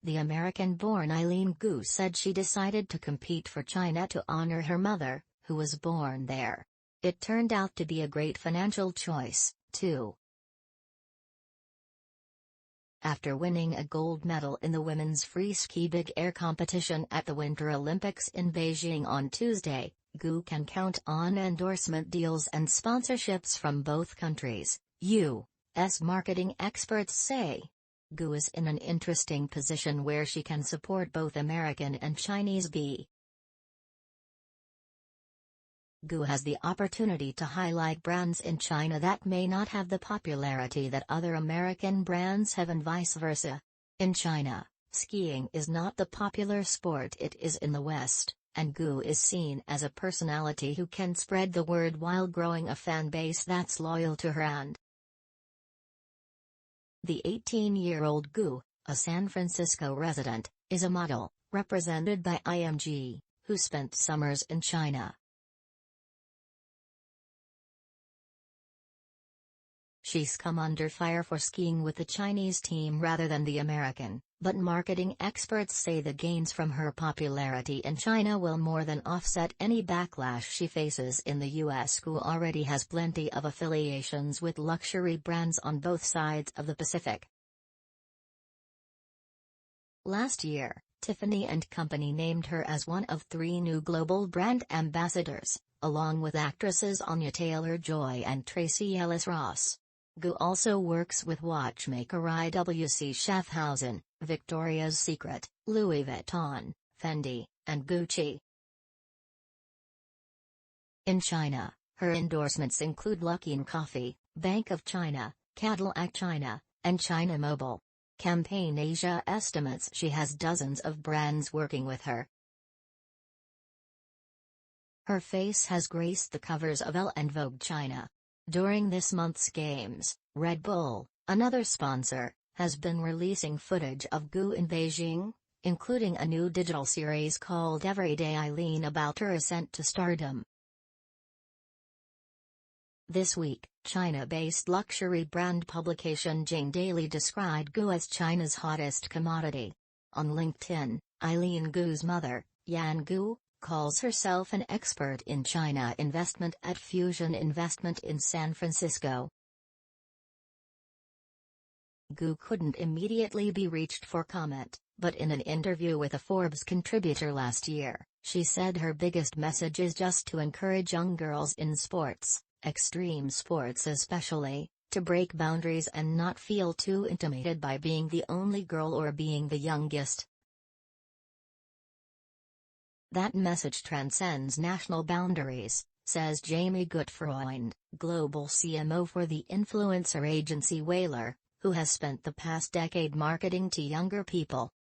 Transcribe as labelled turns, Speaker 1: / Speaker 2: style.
Speaker 1: The American-born Eileen Gu said she decided to compete for China to honor her mother, who was born there. It turned out to be a great financial choice, too. After winning a gold medal in the women's free ski big air competition at the Winter Olympics in Beijing on Tuesday, Gu can count on endorsement deals and sponsorships from both countries, U.S. marketing experts say. Gu is in an interesting position where she can support both American and Chinese Gu has the opportunity to highlight brands in China that may not have the popularity that other American brands have and vice versa. In China, skiing is not the popular sport it is in the West, and Gu is seen as a personality who can spread the word while growing a fan base that's loyal to her. And the 18-year-old Gu, a San Francisco resident, is a model, represented by IMG, who spent summers in China. She's come under fire for skiing with the Chinese team rather than the American, but marketing experts say the gains from her popularity in China will more than offset any backlash she faces in the US. Gu already has plenty of affiliations with luxury brands on both sides of the Pacific. Last year, Tiffany & Company named her as one of 3 new global brand ambassadors, along with actresses Anya Taylor-Joy and Tracee Ellis Ross. Gu also works with watchmaker IWC Schaffhausen, Victoria's Secret, Louis Vuitton, Fendi, and Gucci. In China, her endorsements include Luckin Coffee, Bank of China, Cadillac China, and China Mobile. Campaign Asia estimates she has dozens of brands working with her. Her face has graced the covers of Elle and Vogue China. During this month's games, Red Bull, another sponsor, has been releasing footage of Gu in Beijing, including a new digital series called Everyday Eileen about her ascent to stardom. This week, China-based luxury brand publication Jing Daily described Gu as China's hottest commodity. On LinkedIn, Eileen Gu's mother, Yan Gu, calls herself an expert in China investment at Fusion Investment in San Francisco. Gu couldn't immediately be reached for comment, but in an interview with a Forbes contributor last year, she said her biggest message is just to encourage young girls in sports, extreme sports especially, to break boundaries and not feel too intimidated by being the only girl or being the youngest. That message transcends national boundaries, says Jamie Gutfreund, global CMO for the influencer agency Whaler, who has spent the past decade marketing to younger people.